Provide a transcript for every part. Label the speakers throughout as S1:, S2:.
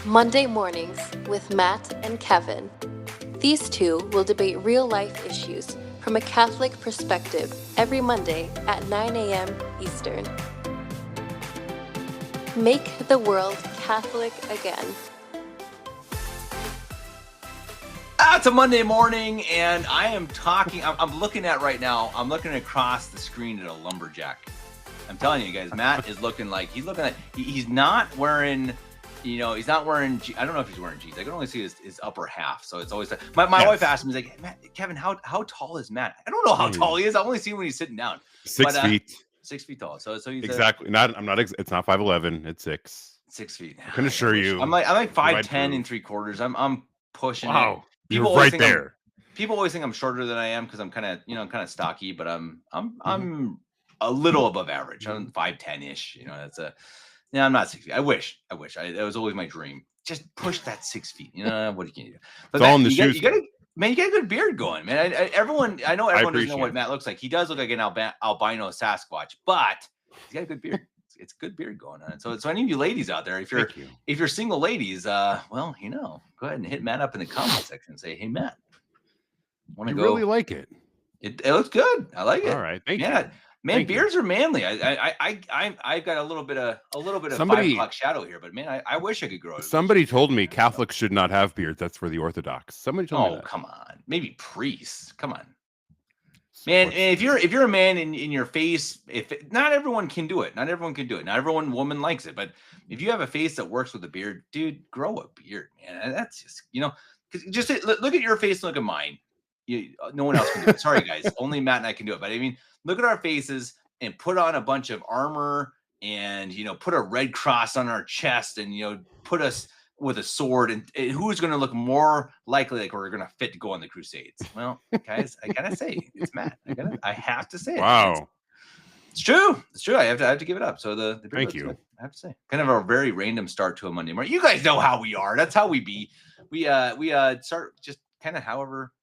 S1: Monday Mornings with Matt and Kevin. These two will debate real-life issues from a Catholic perspective every Monday at 9 a.m. Eastern. Make the world Catholic again.
S2: It's a Monday morning, and I am talking. I'm looking at right now. I'm looking across the screen at a lumberjack. I'm telling you guys, Matt is looking like he's not wearing. He's not wearing. I don't know if he's wearing jeans. I can only see his upper half. So it's always my wife asked me, like, hey, Kevin, how tall is Matt? I don't know how tall he is. I only see him when he's sitting down.
S3: 6 feet.
S2: 6 feet tall. So he's
S3: exactly. It's not 5'11". It's 6.
S2: 6 feet.
S3: I can assure you.
S2: I'm like 5'10" and 3/4. I'm pushing.
S3: Wow.
S2: It.
S3: You're right there.
S2: People always think I'm shorter than I am because I'm kind of stocky, but I'm a little above average. I'm 5'10" ish. I'm not 6 feet. I wish. That was always my dream. Just push that 6 feet. What can you do? But
S3: it's all in the shoes.
S2: You got a good beard going, man. I know everyone doesn't know what Matt looks like. He does look like an albino Sasquatch, but he's got a good beard. It's a good beard going on. So any of you ladies out there, if you're single ladies, go ahead and hit Matt up in the comment section and say, hey, Matt,
S3: want to go? Really like it.
S2: It looks good. I like it.
S3: All right, thank you.
S2: Man, beards are manly. I've got a little bit of 5 o'clock shadow here, but man, I wish I could grow it.
S3: Somebody told me Catholics should not have beards. That's for the Orthodox. Somebody told me that.
S2: Oh, come on. Maybe priests. Come on. Man, if you're a man in your face, not everyone can do it. Not everyone woman likes it, but if you have a face that works with a beard, dude, grow a beard, man. That's just just look at your face, look at mine. No one else can do it. Sorry, guys, only Matt and I can do it. But I mean, look at our faces and put on a bunch of armor and put a red cross on our chest and put us with a sword, and who's going to look more likely like we're going to fit to go on the Crusades? Well, guys, I gotta say it's Matt. I have to say it.
S3: Wow,
S2: it's true. It's true. I have to give it up. So the
S3: thank you.
S2: Good, I have to say, kind of a very random start to a Monday morning. You guys know how we are. That's how we be. We start just kind of however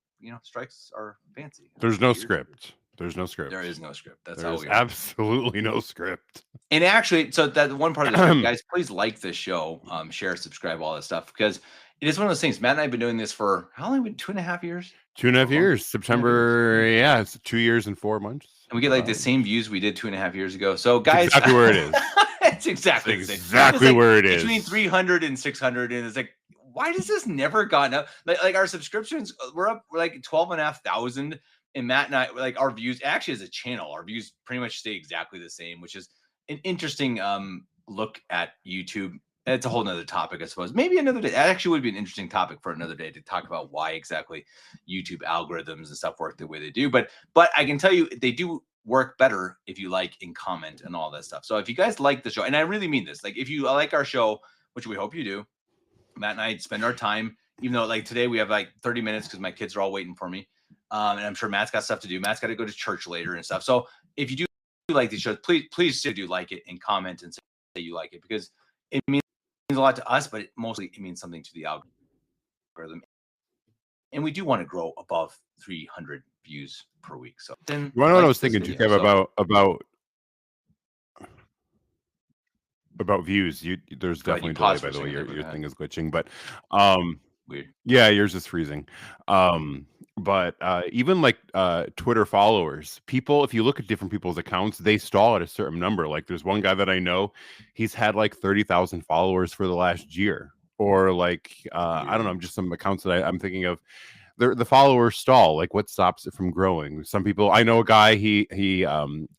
S2: strikes our fancy.
S3: There's no script. There's no script.
S2: There is no script. That's
S3: There's
S2: how we are.
S3: Absolutely no script.
S2: And actually, so that one part of the script, guys, please like this show, share, subscribe, all that stuff, because it is one of those things. Matt and I have been doing this for how long? 2.5 years.
S3: 2.5 years. September. Yeah, it's 2 years and 4 months.
S2: And we get like the same views we did 2.5 years ago. So, guys,
S3: exactly where it is.
S2: It's exactly the same.
S3: Exactly where it is.
S2: Between 300 and 600, and it's like, why does this never gotten up? Like our subscriptions, we're up like 12,500. And Matt and I, like our views, actually as a channel, our views pretty much stay exactly the same, which is an interesting look at YouTube. It's a whole nother topic, I suppose. Maybe another day. That actually would be an interesting topic for another day to talk about why exactly YouTube algorithms and stuff work the way they do. But I can tell you they do work better if you like and comment and all that stuff. So if you guys like the show, and I really mean this, like if you like our show, which we hope you do, Matt and I spend our time, even though like today we have like 30 minutes because my kids are all waiting for me. And I'm sure Matt's got stuff to do. Matt's got to go to church later and stuff. So if you do like these shows, please do like it and comment and say you like it, because it means a lot to us, but it means something to the algorithm. And we do want to grow above 300 views per week. So then,
S3: you want to know what I was thinking, Kev, about views. There's definitely a delay, by the way. Your thing is glitching, but
S2: weird.
S3: Yeah, yours is freezing. But even like Twitter followers, people, if you look at different people's accounts, they stall at a certain number. Like there's one guy that I know, he's had like 30,000 followers for the last year, or like I don't know, just some accounts that I'm thinking of. The followers stall. Like what stops it from growing? Some people, I know a guy, he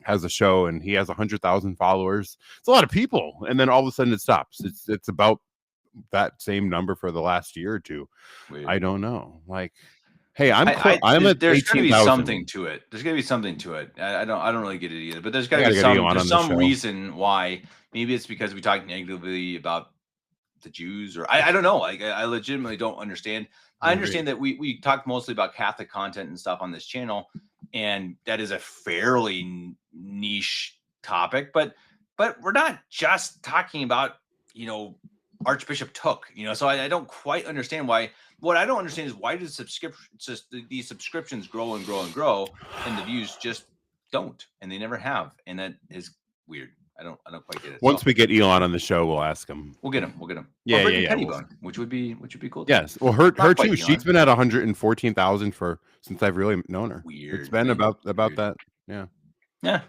S3: has a show and he has 100,000 followers. It's a lot of people, and then all of a sudden it stops. It's about that same number for the last year or two.
S2: Weird.
S3: I don't know. Like, hey,
S2: there's going to be something to it. There's going to be something to it. I don't really get it either, but there's got to be some reason why. Maybe it's because we talk negatively about the Jews, or I don't know. Like I legitimately don't understand. I understand that we talk mostly about Catholic content and stuff on this channel, and that is a fairly niche topic, but we're not just talking about, Archbishop Took, so I don't quite understand why. What I don't understand is why does these subscriptions grow and grow and grow, and the views just don't, and they never have, and that is weird. I don't quite get it.
S3: Once we get Elon on the show, we'll ask him.
S2: We'll get him.
S3: Yeah,
S2: or
S3: yeah.
S2: Pettibone, which would be cool.
S3: Yes. Well, her
S2: Not
S3: too.
S2: quite
S3: She's
S2: Elon.
S3: been at 114,000 since I've really known her.
S2: Weird.
S3: It's been
S2: man.
S3: about
S2: Weird.
S3: that. Yeah.
S2: Yeah.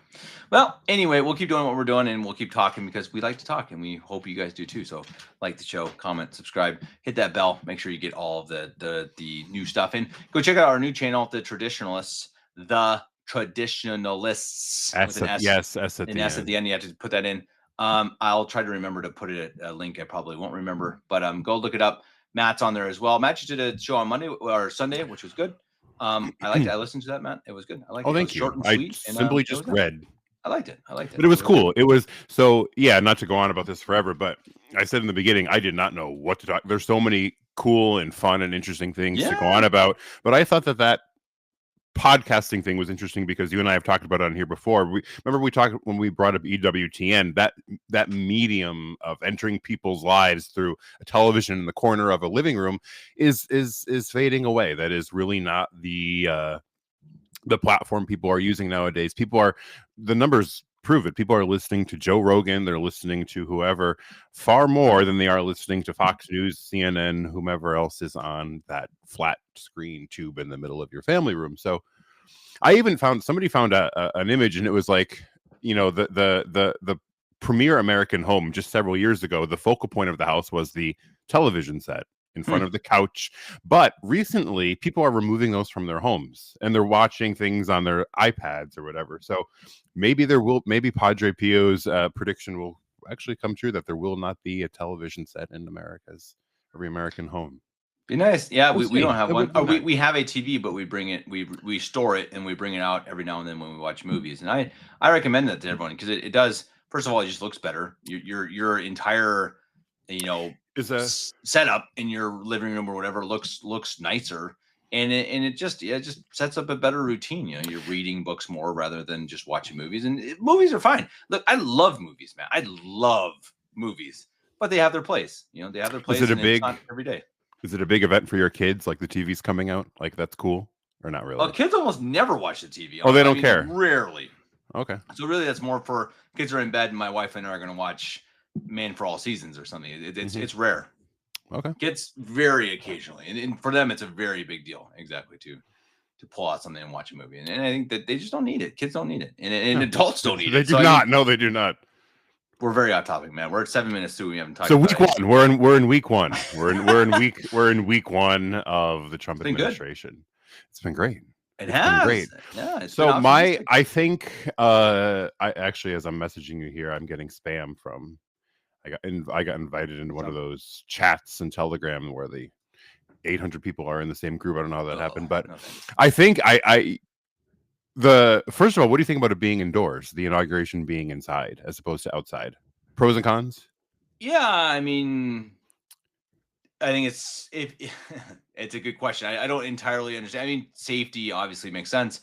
S2: Well, anyway, we'll keep doing what we're doing, and we'll keep talking because we like to talk, and we hope you guys do too. So, like the show, comment, subscribe, hit that bell. Make sure you get all of the new stuff, and go check out our new channel, The Traditionalists. The Traditionalists.
S3: S at
S2: the end. You have to put that in. I'll try to remember to put it a link. I probably won't remember, but go look it up. Matt's on there as well. Matt just did a show on Monday or Sunday, which was good. I liked it. I listened to that, Matt. It was good. I liked it.
S3: Thank you.
S2: Short and sweet.
S3: I simply just read.
S2: I liked it.
S3: But it was cool. It was so, yeah, not to go on about this forever, but I said in the beginning, I did not know what to talk. There's so many cool and fun and interesting things to go on about. But I thought that podcasting thing was interesting because you and I have talked about it on here before. We talked when we brought up EWTN, that medium of entering people's lives through a television in the corner of a living room is fading away. That is really not the platform people are using nowadays. The numbers prove it. People are listening to Joe Rogan, they're listening to whoever far more than they are listening to Fox News, CNN, whomever else is on that flat screen tube in the middle of your family room. So I even found an image, and it was like, the premier American home just several years ago. The focal point of the house was the television set in front of the couch. But recently, people are removing those from their homes, and they're watching things on their iPads or whatever. So maybe Padre Pio's prediction will actually come true, that there will not be a television set in every American home.
S2: Be nice. Yeah, we don't have one. We have a TV, but we bring it, we store it, and we bring it out every now and then when we watch movies. And I recommend that to everyone because it does. First of all, it just looks better. Your entire setup in your living room or whatever looks nicer, and it just sets up a better routine. You're reading books more rather than just watching movies, and movies are fine. Look, I love movies, man. I love movies, but they have their place. They have their place.
S3: Is it it's
S2: not every day?
S3: Is it a big event for your kids? Like the TV's coming out? Like that's cool or not really?
S2: Well, kids almost never watch the TV.
S3: Oh, they don't care.
S2: Rarely.
S3: Okay.
S2: So really, that's more for kids are in bed, and my wife and I are going to watch Man for All Seasons or something. It's rare.
S3: Okay.
S2: Kids very occasionally, and for them, it's a very big deal. Exactly to pull out something and watch a movie, and I think that they just don't need it. Kids don't need it, and adults don't need it.
S3: They do not. No, they do not.
S2: We're very off topic, man. We're at 7 minutes too. We haven't talked.
S3: So week one, we're in week one. We're in week one of the Trump administration.
S2: Good.
S3: It's been great.
S2: It's been great.
S3: Yeah. So I think I actually, as I'm messaging you here, I'm getting spam from. I got invited into one of those chats in Telegram where the 800 people are in the same group. I don't know how that happened, but I think first of all, what do you think about it being indoors, the inauguration being inside as opposed to outside? Pros and cons?
S2: Yeah, I mean, I think it's a good question. I don't entirely understand. I mean, safety obviously makes sense.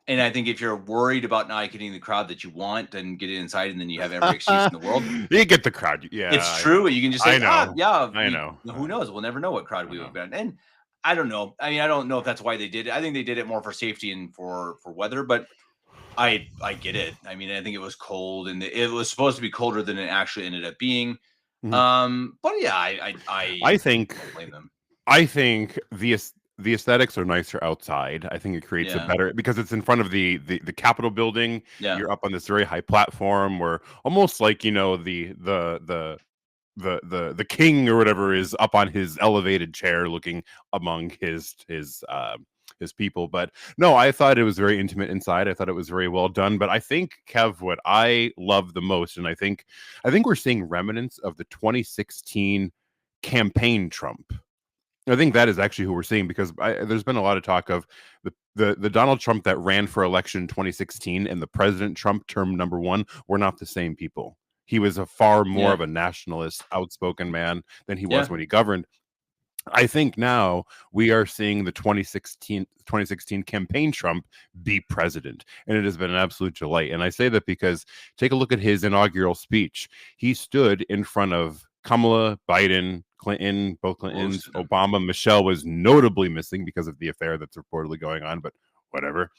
S2: And I think if you're worried about not getting the crowd that you want, then get it inside, and then you have every excuse in the world.
S3: You get the crowd. Yeah,
S2: it's true. You can just say, I
S3: know.
S2: Who knows? We'll never know what crowd we would have been. And I don't know. I mean, I don't know if that's why they did it. I think they did it more for safety and for weather, but I get it. I mean, I think it was cold, and it was supposed to be colder than it actually ended up being. Mm-hmm. But yeah, I
S3: think
S2: don't blame them.
S3: I think the aesthetics are nicer outside. I think it creates a better, because it's in front of the Capitol building. Yeah. You're up on this very high platform where almost like, the king or whatever is up on his elevated chair looking among his people. But no, I thought it was very intimate inside. I thought it was very well done. But I think, Kev, what I love the most, and I think we're seeing remnants of the 2016 campaign Trump. I think that is actually who we're seeing, because there's been a lot of talk of the Donald Trump that ran for election in 2016 and the President Trump term number one were not the same people. He was a far more of a nationalist, outspoken man than he was when he governed. I think now we are seeing the 2016 campaign Trump be president, and it has been an absolute delight. And I say that because take a look at his inaugural speech. He stood in front of Kamala, Biden, Clinton, both Clintons, Obama. Michelle was notably missing because of the affair that's reportedly going on, but whatever.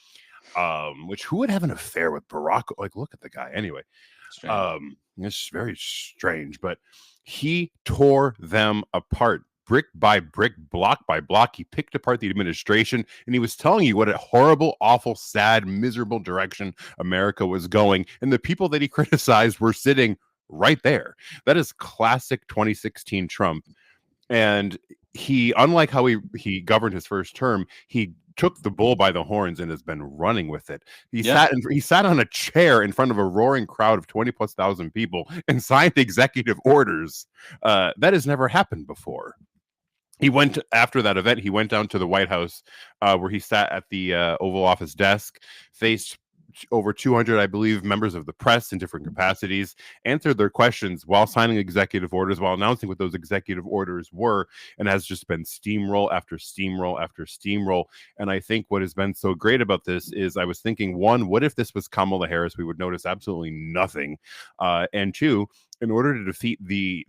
S3: Who would have an affair with Barack? Like, look at the guy. Anyway,
S2: Strange.
S3: It's very strange, but he tore them apart. Brick by brick, block by block, he picked apart the administration, and he was telling you what a horrible, awful, sad, miserable direction America was going. And the people that he criticized were sitting right there. That is classic 2016 Trump. And he, unlike how he governed his first term, he took the bull by the horns and has been running with it. He sat on a chair in front of a roaring crowd of 20,000+ people and signed executive orders. That has never happened before. He went after that event. He went down to the White House, where he sat at the Oval Office desk, faced over 200, I believe, members of the press in different capacities, answered their questions while signing executive orders, while announcing what those executive orders were, and has just been steamroll after steamroll after steamroll. And I think what has been so great about this is, I was thinking, one, what if this was Kamala Harris? We would notice absolutely nothing. And two, in order to defeat the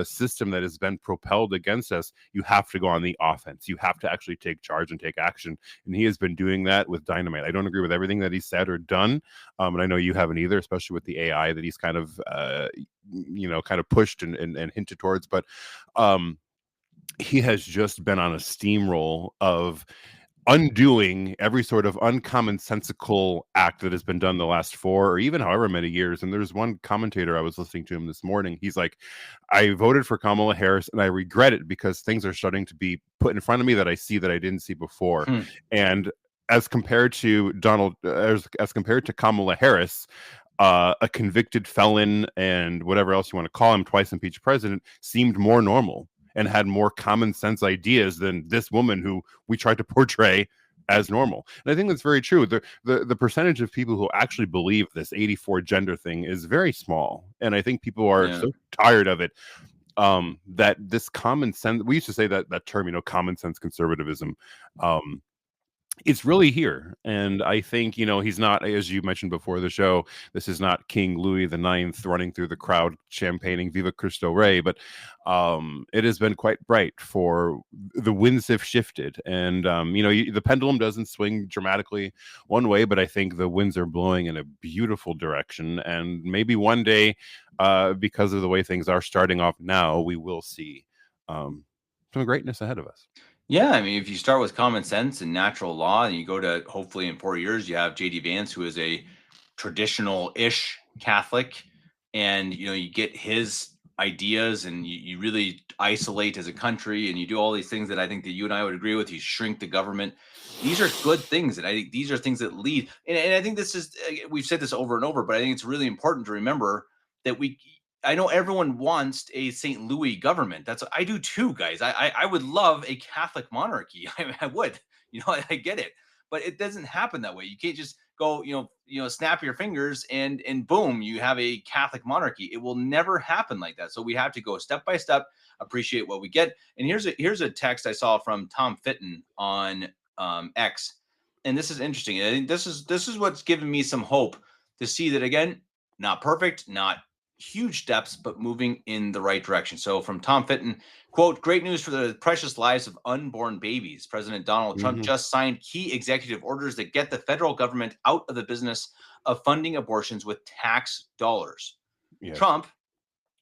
S3: system that has been propelled against us, you have to go on the offense. You have to actually take charge and take action. And he has been doing that with dynamite. I don't agree with everything that he said or done. And I know you haven't either, especially with the AI that he's kind of pushed and hinted towards. But he has just been on a steamroll of undoing every sort of uncommonsensical act that has been done the last 4 or even however many years. And there's one commentator, I was listening to him this morning. He's like, I voted for Kamala Harris and I regret it because things are starting to be put in front of me that I see that I didn't see before. And as compared to as compared to Kamala Harris, a convicted felon and whatever else you want to call him, twice impeached president, seemed more normal and had more common sense ideas than this woman who we tried to portray as normal. And I think that's very true. The percentage of people who actually believe this 84 gender thing is very small. And I think people are so tired of it, that this common sense, we used to say that term, common sense conservatism, it's really here. And I think, he's not, as you mentioned before the show, this is not King Louis IX running through the crowd champagning Viva Cristo Rey, but it has been quite bright. For the winds have shifted, and the pendulum doesn't swing dramatically one way, but I think the winds are blowing in a beautiful direction. And maybe one day, because of the way things are starting off now, we will see some greatness ahead of us.
S2: Yeah, I mean, if you start with common sense and natural law, and you go to, hopefully in 4 years, you have J.D. Vance, who is a traditional-ish Catholic, and you get his ideas, and you really isolate as a country, and you do all these things that I think that you and I would agree with. You shrink the government. These are good things, and I think these are things that lead. And I think this is, we've said this over and over, but I think it's really important to remember that I know everyone wants a St. Louis government. I do too, guys. I would love a Catholic monarchy. I would, I get it, but it doesn't happen that way. You can't just go, snap your fingers and boom, you have a Catholic monarchy. It will never happen like that. So we have to go step by step, appreciate what we get. And here's a text I saw from Tom Fitton on X, and this is interesting. I think this is what's given me some hope to see that, again, not perfect, not huge steps, but moving in the right direction. So from Tom Fitton, quote, great news for the precious lives of unborn babies. President Donald Trump just signed key executive orders that get the federal government out of the business of funding abortions with tax dollars. Yes. Trump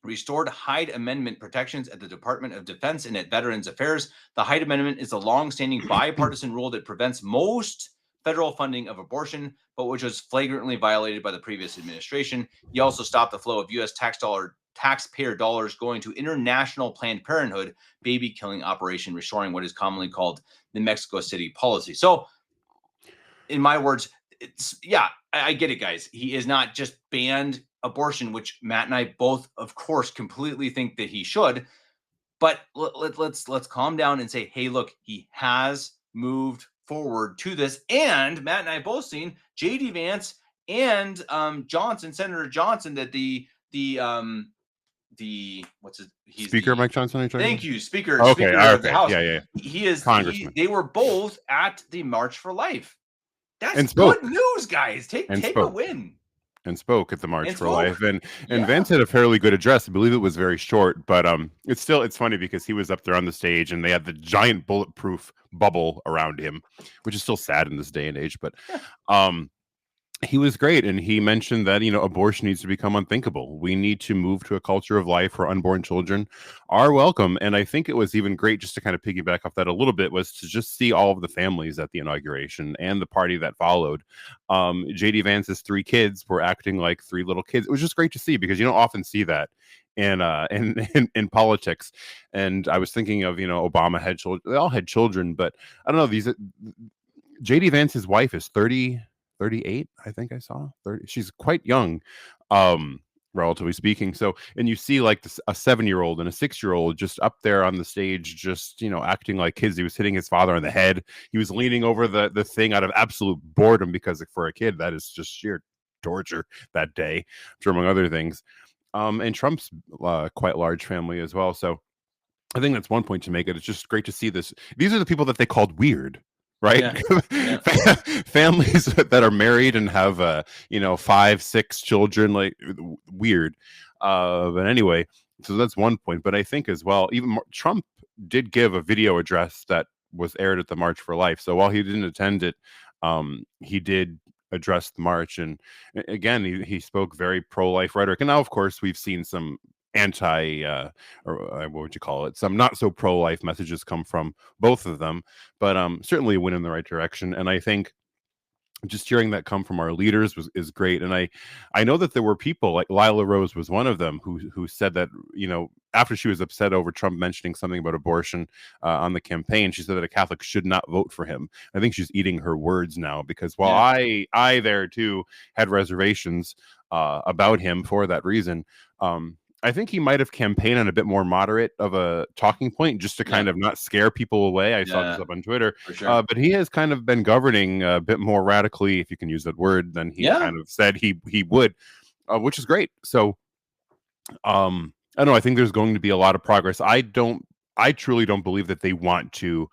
S2: restored Hyde Amendment protections at the Department of Defense and at Veterans Affairs. The Hyde Amendment is a long-standing bipartisan rule that prevents most federal funding of abortion, but which was flagrantly violated by the previous administration. He also stopped the flow of U.S. taxpayer dollars going to international Planned Parenthood baby killing operation, restoring what is commonly called the Mexico City policy. So, in my words, I get it, guys. He is not just banned abortion, which Matt and I both, of course, completely think that he should. But let's calm down and say, hey, look, he has moved forward to this. And Matt and I both seen J.D. Vance and Senator Johnson, that the what's it? He's
S3: Speaker Mike Johnson.
S2: Thank you, Speaker.
S3: Okay,
S2: Speaker of the House.
S3: Yeah.
S2: He is
S3: Congressman.
S2: They were both at the March for Life. That's good news, guys. Take a win.
S3: And spoke at the March for Life, and Vance had a fairly good address. I believe it was very short, but it's funny because he was up there on the stage and they had the giant bulletproof bubble around him, which is still sad in this day and age. But He was great, and he mentioned that abortion needs to become unthinkable. We need to move to a culture of life where unborn children are welcome. And I think it was even great, just to kind of piggyback off that a little bit, was to just see all of the families at the inauguration and the party that followed. JD Vance's three kids were acting like three little kids. It was just great to see, because you don't often see that in politics. And I was thinking of, Obama had children, they all had children, but I don't know, these JD Vance's wife is 38, I think I saw 30. She's quite young, relatively speaking. So, and you see like a 7-year-old and a 6-year-old just up there on the stage, just acting like kids. He was hitting his father on the head. He was leaning over the thing out of absolute boredom, because for a kid that is just sheer torture that day, among other things. And Trump's quite large family as well. So I think that's one point to make it. It's just great to see this. These are the people that they called weird, right?
S2: Yeah.
S3: Families that are married and have 5-6 children, like weird. But anyway, so that's one point. But I think as well, even Trump did give a video address that was aired at the March for Life. So while he didn't attend it, he did address the march, and again he spoke very pro-life rhetoric. And now, of course, we've seen some anti or what would you call it, some not so pro-life messages come from both of them, but certainly a win in the right direction. And I think just hearing that come from our leaders is great. And I know that there were people like Lila Rose was one of them who said that, after she was upset over Trump mentioning something about abortion on the campaign, she said that a Catholic should not vote for him. I think she's eating her words now, because while I there too had reservations about him for that reason, I think he might have campaigned on a bit more moderate of a talking point, just to kind of not scare people away. I saw this up on Twitter,
S2: for sure.
S3: But he has kind of been governing a bit more radically, if you can use that word, than he kind of said he would, which is great. So, I don't know. I think there's going to be a lot of progress. I truly don't believe that they want to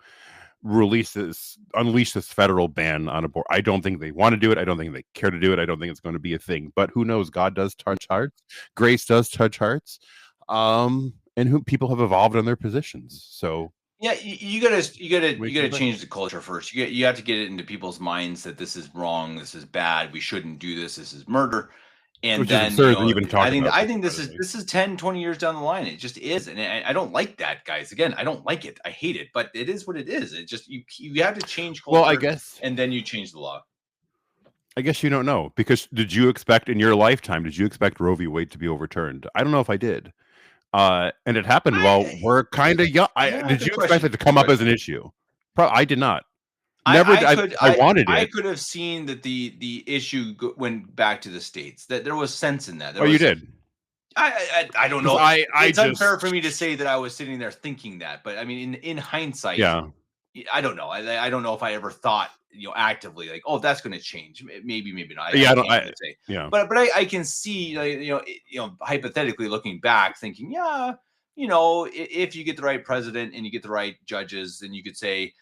S3: unleash this federal ban on abortion. I don't think they want to do it. I don't think they care to do it. I don't think it's going to be a thing. But who knows? God does touch hearts. Grace does touch hearts. And who people have evolved on their positions. So
S2: yeah, you gotta change the culture first. You have to get it into people's minds that this is wrong, this is bad, we shouldn't do this, this is murder. And
S3: which
S2: then
S3: is absurd to even talk about.
S2: I think this is 10, 20 years down the line. It just is. And I don't like that, guys. Again, I don't like it. I hate it, but it is what it is. It just you have to change culture.
S3: Well, I guess,
S2: and then you change the law.
S3: I guess you don't know, because did you expect in your lifetime, did you expect Roe v. Wade to be overturned? I don't know if I did. And it happened while we're kind of young. Did you expect it to come up as an issue? I did not. Never. I wanted it.
S2: I could have seen that the issue went back to the states. That there was sense in that.
S3: You did.
S2: I don't know. It's unfair for me to say that I was sitting there thinking that, but I mean, in hindsight,
S3: yeah,
S2: I don't know. I don't know if I ever thought, actively like, oh, that's going to change. Maybe not.
S3: Yeah,
S2: I say. Yeah. But I can see, hypothetically looking back, thinking, yeah, if you get the right president and you get the right judges, then you could say,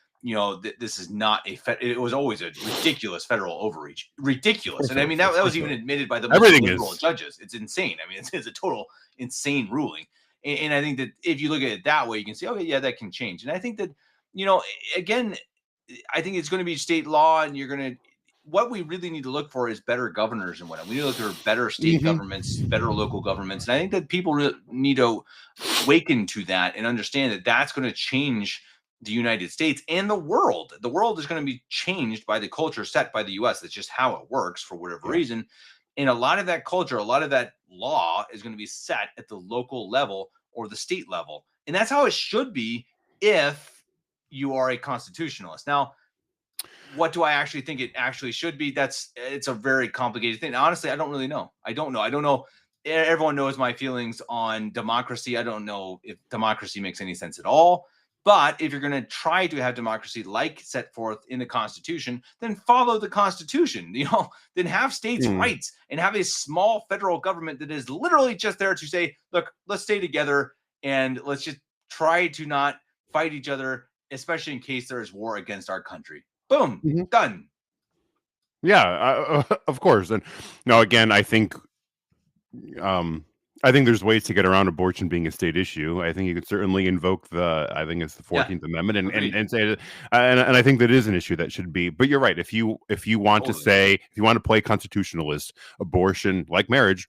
S2: this is not it was always a ridiculous federal overreach. Ridiculous. And I mean, that was even admitted by the most liberal judges. It's insane. I mean, it's a total insane ruling. And I think that if you look at it that way, you can say, okay, yeah, that can change. And I think that, again, I think it's going to be state law, and what we really need to look for is better governors and whatnot. We need to look for better state governments, better local governments. And I think that people really need to awaken to that and understand that that's going to change the United States and the world. The world is going to be changed by the culture set by the US. That's just how it works for whatever reason. And a lot of that culture, a lot of that law is going to be set at the local level or the state level. And that's how it should be if you are a constitutionalist. Now, what do I actually think it actually should be? It's a very complicated thing. Honestly, I don't really know. I don't know. Everyone knows my feelings on democracy. I don't know if democracy makes any sense at all. But if you're going to try to have democracy like set forth in the Constitution, then follow the Constitution, then have states' rights and have a small federal government that is literally just there to say, look, let's stay together and let's just try to not fight each other, especially in case there is war against our country. Boom, done.
S3: Yeah, of course. And now, again, I think I think there's ways to get around abortion being a state issue. I think you could certainly invoke I think it's the 14th Amendment and say, and I think that is an issue that should be. But you're right. If you want to say, if you want to play constitutionalist, abortion, like marriage,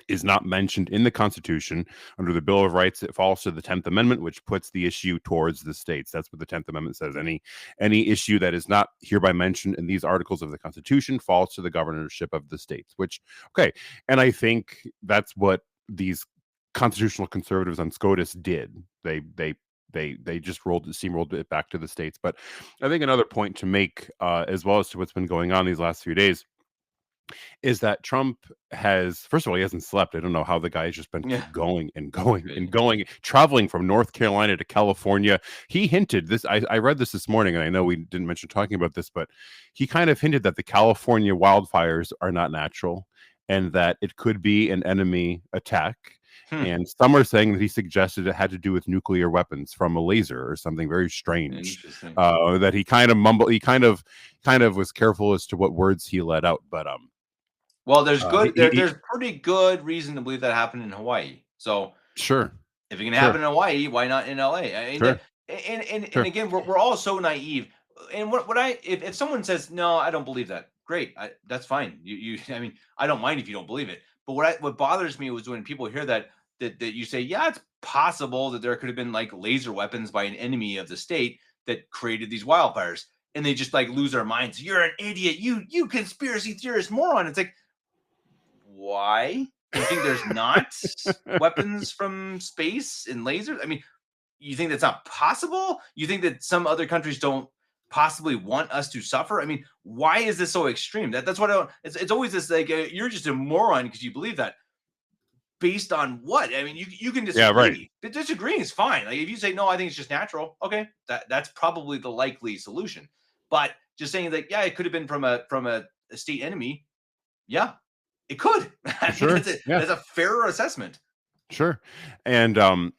S3: is not mentioned in the Constitution. Under the Bill of Rights, it falls to the 10th Amendment, which puts the issue towards the states. That's what the 10th Amendment says. Any issue that is not hereby mentioned in these articles of the Constitution falls to the governorship of the states, which, okay. And I think that's what these constitutional conservatives on SCOTUS did. They just steamrolled it back to the states. But I think another point to make, as well as to what's been going on these last few days, is that Trump has, first of all, he hasn't slept. I don't know how the guy has just been going and going and going, traveling from North Carolina to California. He hinted this. I read this morning, and I know we didn't mention talking about this, but he kind of hinted that the California wildfires are not natural and that it could be an enemy attack. And some are saying that he suggested it had to do with nuclear weapons from a laser or something very strange. That he kind of mumbled. He kind of was careful as to what words he let out. But
S2: well, there's there's pretty good reason to believe that happened in Hawaii. So
S3: sure,
S2: if it can happen in Hawaii, why not in LA? I mean,
S3: sure.
S2: And again, we're all so naive. And if someone says no, I don't believe that. Great, that's fine. I mean, I don't mind if you don't believe it. But what bothers me was when people hear that you say, yeah, it's possible that there could have been like laser weapons by an enemy of the state that created these wildfires, and they just like lose their minds. You're an idiot. You conspiracy theorist moron. It's like, why? You think there's not weapons from space and lasers? I mean, you think that's not possible? You think that some other countries don't possibly want us to suffer? I mean, why is this so extreme? That's what I don't. It's always this like you're just a moron because you believe that. Based on what? I mean, you can disagree. Yeah, right. Disagreeing is fine. Like if you say no, I think it's just natural. Okay, that's probably the likely solution. But just saying that, yeah, it could have been from a state enemy. Yeah, it could.
S3: Sure.
S2: That's a fairer assessment.
S3: Sure. And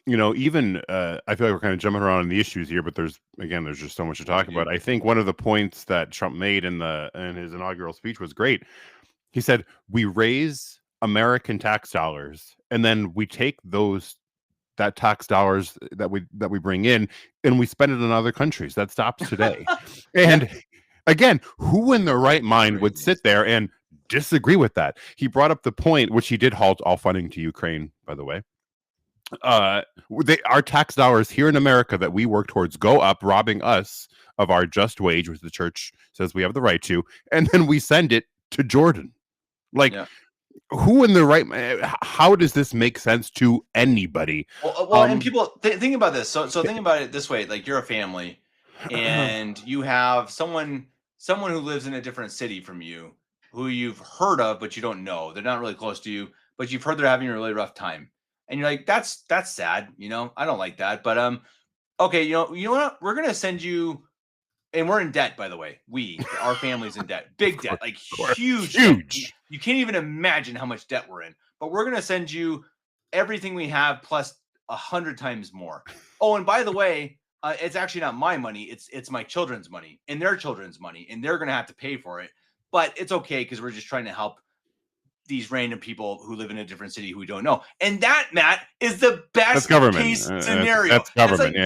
S3: even I feel like we're kind of jumping around on the issues here, but there's just so much to talk about. I think one of the points that Trump made in his inaugural speech was great. He said, we raise American tax dollars, and then we take that tax dollars that we bring in and we spend it in other countries. That stops today. And again, who in their right mind would sit there and disagree with that? He brought up the point, which he did halt all funding to Ukraine, by the way. Our tax dollars here in America that we work towards go up, robbing us of our just wage, which the church says we have the right to, and then we send it to Jordan. Like, who in the right? How does this make sense to anybody?
S2: Well, and people think about this. So think about it this way: like you're a family, and you have someone who lives in a different city from you, who you've heard of but you don't know. They're not really close to you, but you've heard they're having a really rough time, and you're like, that's sad. I don't like that. But okay, you know what? We're gonna send you. And we're in debt, by the way. Our family's in debt. Big debt. Like huge. Debt. You can't even imagine how much debt we're in. But we're going to send you everything we have plus 100 times more. Oh, and by the way, it's actually not my money. It's my children's money and their children's money. And they're going to have to pay for it. But it's okay because we're just trying to help these random people who live in a different city who we don't know. And that, Matt, is the best case scenario.
S3: That's government.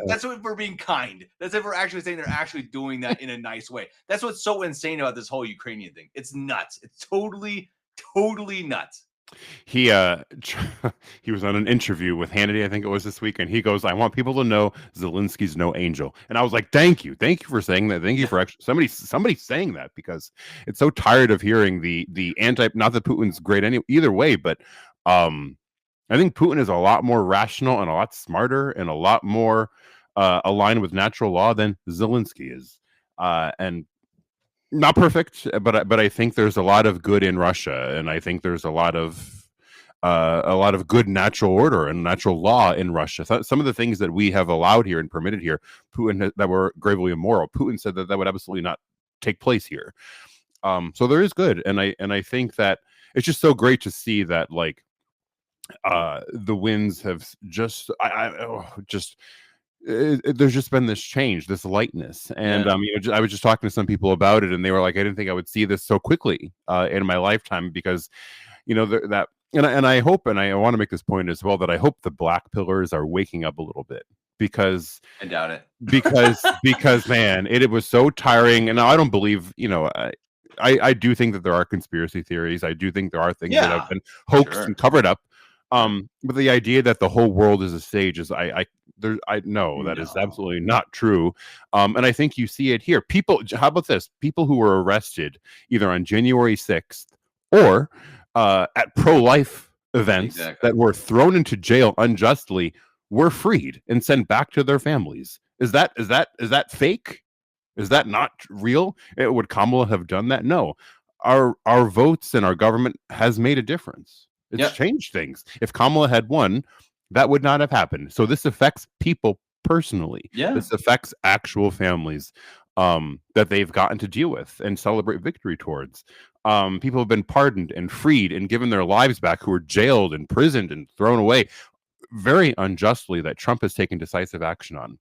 S2: That's what we're being kind. That's if we're actually saying they're actually doing that in a nice way. That's what's so insane about this whole Ukrainian thing. It's nuts. It's totally, totally nuts.
S3: He was on an interview with Hannity, I think it was this week, and he goes, "I want people to know Zelensky's no angel." And I was like, "Thank you for saying that. Thank you for actually somebody saying that, because it's so tired of hearing the anti. Not that Putin's great either way, but I think Putin is a lot more rational and a lot smarter and a lot more aligned with natural law than Zelensky is, and." Not perfect, but I think there's a lot of good in Russia, and I think there's a lot of good natural order and natural law in Russia. Some of the things that we have allowed here and permitted here, Putin that were gravely immoral. Putin said that would absolutely not take place here. So there is good, and I think that it's just so great to see that like the winds have just there's just been this change, this lightness, and I was just talking to some people about it, and they were like, I didn't think I would see this so quickly in my lifetime, because that and I hope, and I want to make this point as well, that I hope the black pillars are waking up a little bit, because
S2: I doubt it.
S3: because man, it was so tiring. And I don't believe, I do think that there are conspiracy theories. I do think there are things that have been hoaxed and covered up. But the idea that the whole world is a stage is I know that is absolutely not true. And I think you see it here. People, how about this? People who were arrested either on January 6th or at pro-life events that were thrown into jail unjustly were freed and sent back to their families. Is that fake? Is that not real? Would Kamala have done that? No. Our votes and our government has made a difference. It's changed things. If Kamala had won, that would not have happened. So this affects people personally. This affects actual families that they've gotten to deal with and celebrate victory towards. People have been pardoned and freed and given their lives back, who were jailed and imprisoned and thrown away very unjustly, that Trump has taken decisive action on.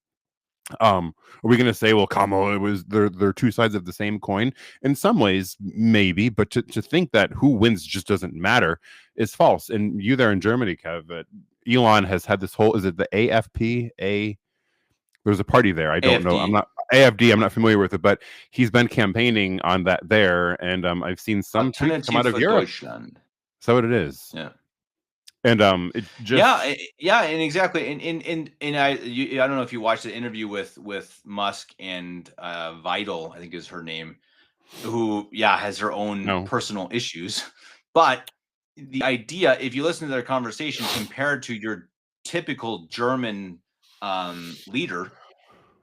S3: Are we going to say, well, Kamala, it was they're two sides of the same coin? In some ways, maybe, but to think that who wins just doesn't matter is false. And you there in Germany, Kev, Elon has had this whole, is it the AFP? There's a party there. I don't know. I'm not AFD. I'm not familiar with it, but he's been campaigning on that there. And I've seen some tweets come out of Europe. Deutschland. So what it is.
S2: Yeah.
S3: And it just
S2: and exactly. And I don't know if you watched the interview with Musk and Vital, I think is her name, who has her own personal issues. But the idea, if you listen to their conversation compared to your typical German leader,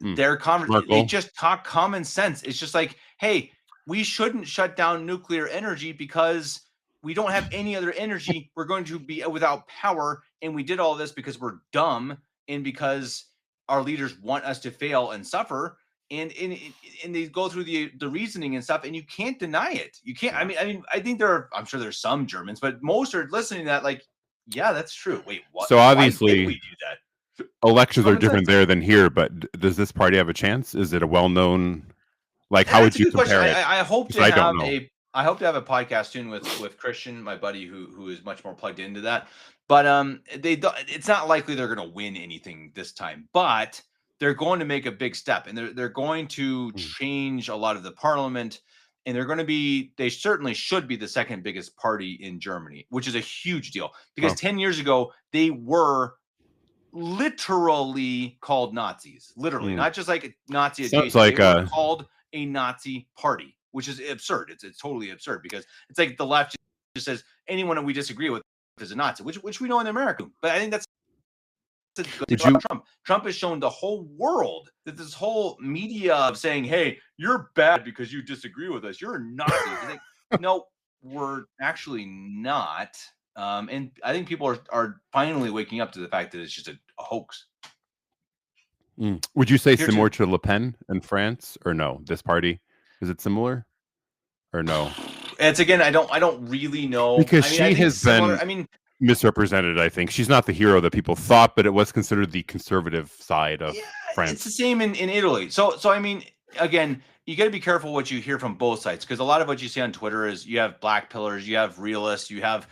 S2: their conversation, they just talk common sense. It's just like, hey, we shouldn't shut down nuclear energy because we don't have any other energy. We're going to be without power. And we did all this because we're dumb and because our leaders want us to fail and suffer. And they go through the reasoning and stuff, and you can't deny it. You can't. I mean, I think I'm sure there's some Germans, but most are listening to that like, yeah, that's true. Wait, what?
S3: So obviously,
S2: why did we do that?
S3: Elections are different there than here, but does this party have a chance? Is it a well-known? Like, how would you compare it?
S2: I hope to have I hope to have a podcast soon with Christian, my buddy, who is much more plugged into that. But it's not likely they're going to win anything this time, but they're going to make a big step, and they're going to change a lot of the parliament, and they certainly should be the second biggest party in Germany, which is a huge deal because 10 years ago they were literally called Nazis, literally, not just like a Nazi adjacent. Like they were called a Nazi party, which is absurd. It's totally absurd because it's like the left just says anyone we disagree with is a Nazi, which we know in America. But I think that's a good thing about Trump. Trump has shown the whole world that this whole media of saying, hey, you're bad because you disagree with us, you're a Nazi. Like, no, we're actually not. And I think people are finally waking up to the fact that it's just a hoax.
S3: Would you say similar to Le Pen in France, or no? This party, is it similar, or no?
S2: It's again, I don't really know,
S3: because she has been misrepresented. I think she's not the hero that people thought, but it was considered the conservative side of France.
S2: It's the same in Italy. So I mean, again, you got to be careful what you hear from both sides, because a lot of what you see on Twitter is you have black pillars, you have realists, you have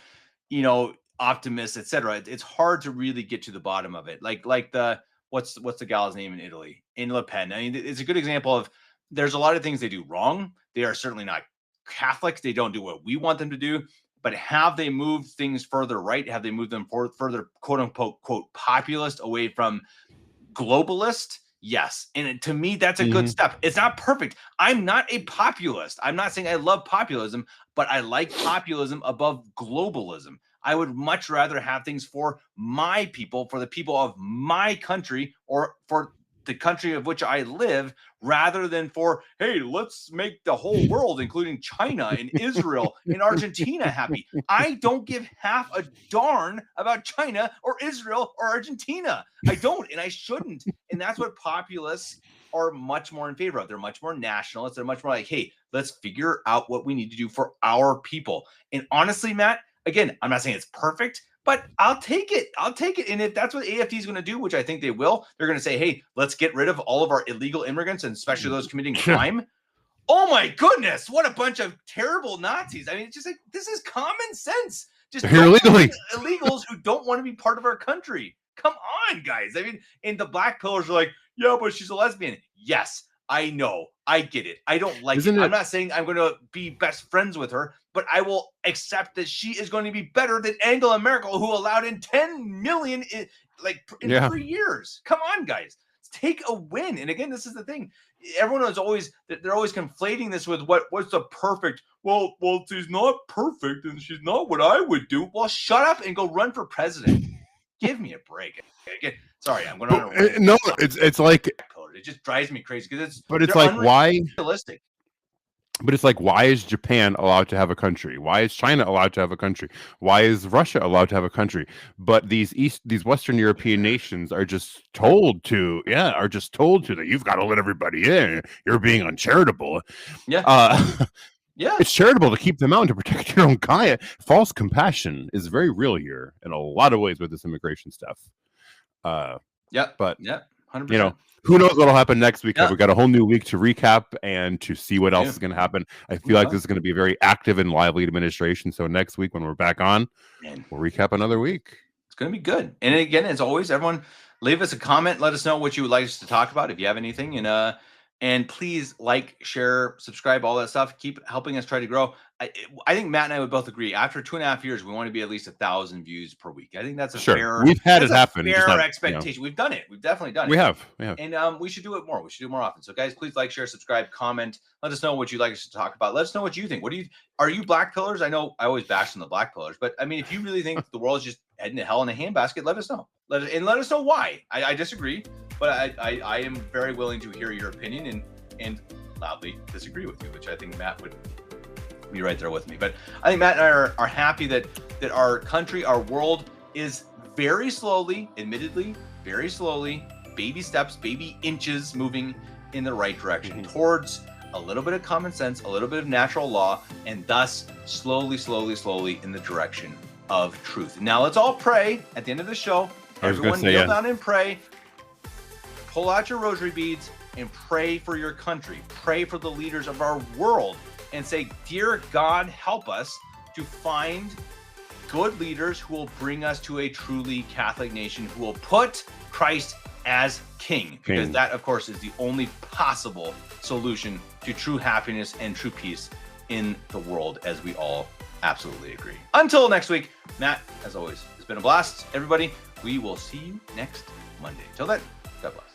S2: optimists, etc. It's hard to really get to the bottom of it. Like the what's the gal's name in Italy, in Le Pen. I mean, it's a good example of there's a lot of things they do wrong. They are certainly not Catholics. They don't do what we want them to do. But have they moved things further right? Have they moved them further, quote unquote, quote, populist away from globalist? Yes. And to me, that's a good step. It's not perfect. I'm not a populist. I'm not saying I love populism, but I like populism above globalism. I would much rather have things for my people, for the people of my country, or for the country of which I live, rather than for, hey, let's make the whole world, including China and Israel and Argentina, happy. I don't give half a darn about China or Israel or Argentina. I don't, and I shouldn't. And that's what populists are much more in favor of. They're much more nationalists. They're much more like, hey, let's figure out what we need to do for our people. And honestly, Matt, again, I'm not saying it's perfect, but I'll take it. And if that's what AFD is going to do, which I think they will, they're going to say, hey, let's get rid of all of our illegal immigrants, and especially those committing crime. Oh my goodness, what a bunch of terrible Nazis. I mean, it's just like, this is common sense Just
S3: Here illegally.
S2: illegals who don't want to be part of our country. Come on, guys. I mean, and the black pillars are like, yeah, but she's a lesbian. Yes, I know. I get it. I don't like it. I'm not saying I'm going to be best friends with her, but I will accept that she is going to be better than Angela Merkel, who allowed in 10 million in 3 years. Come on, guys. Take a win. And again, this is the thing. Everyone is always, they're always conflating this with what's the perfect. Well, she's not perfect and she's not what I would do. Well, shut up and go run for president. Give me a break. Again, sorry, I'm going to.
S3: No, it's like
S2: it just drives me crazy because
S3: it's like why
S2: realistic.
S3: But it's like, why is Japan allowed to have a country? Why is China allowed to have a country? Why is Russia allowed to have a country? But these Western European nations are just told to that you've got to let everybody in. You're being uncharitable.
S2: Yeah. Yeah.
S3: It's charitable to keep them out and to protect your own kind. False compassion is very real here in a lot of ways with this immigration stuff. But
S2: 100%.
S3: Who knows what'll happen next week? We got a whole new week to recap and to see what else is going to happen. I feel like this is going to be a very active and lively administration. So next week when we're back on, we'll recap another week.
S2: It's going to be good. And again, as always, everyone, leave us a comment. Let us know what you would like us to talk about if you have anything. And please like, share, subscribe, all that stuff. Keep helping us try to grow. I think Matt and I would both agree. After 2.5 years, we want to be at least 1,000 views per week. I think that's a fair.
S3: We've had it happen.
S2: Fair expectation. We've done it. We've definitely done it.
S3: We have.
S2: And we should do it more. We should do it more often. So, guys, please like, share, subscribe, comment. Let us know what you'd like us to talk about. Let us know what you think. Are you black pillars? I know I always bash on the black pillars, but I mean, if you really think the world is just heading to hell in a handbasket, let us know. Let us know why. I disagree, but I am very willing to hear your opinion and loudly disagree with you, which I think Matt would be right there with me. But I think Matt and I are happy that our country, our world is very slowly, admittedly, very slowly, baby steps, baby inches moving in the right direction towards a little bit of common sense, a little bit of natural law, and thus slowly in the direction of truth. Now let's all pray at the end of the show. Everyone kneel down and pray. Pull out your rosary beads and pray for your country. Pray for the leaders of our world and say, dear God, help us to find good leaders who will bring us to a truly Catholic nation, who will put Christ as king. Because that, of course, is the only possible solution to true happiness and true peace in the world, as we all absolutely agree. Until next week, Matt, as always, it's been a blast. Everybody, we will see you next Monday. Till then, God bless.